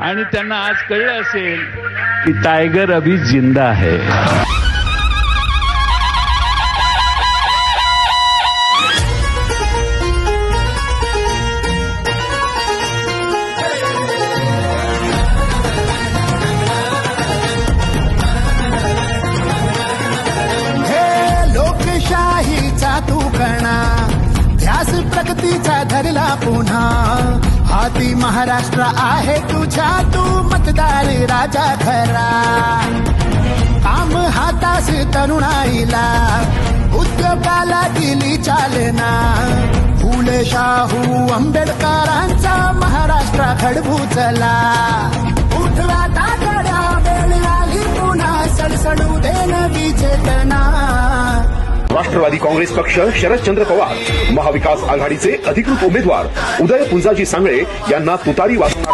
आणि त्यांना आज कळलं असेल की टायगर अभी जिंदा है. लोकशाहीचा तू कणा ध्यास प्रगतीचा धरला पुन्हा हाती महाराष्ट्र आहे तुझ्या तू मतदार राजा खरा. काम हातास तरुणाईला उद्योगाला दिली चालना फुले शाहू आंबेडकरांचा महाराष्ट्र घडवू चला. उठवा तातड्या वेळ आली पुन्हा सडसडू दे नवी चेतना. राष्ट्रवादी काँग्रेस पक्ष शरदचंद्र पवार, महाविकास आघाडीचे अधिकृत उमेदवार उदय पुंजाजी सांगळे यांना तुतारी वाजवणार.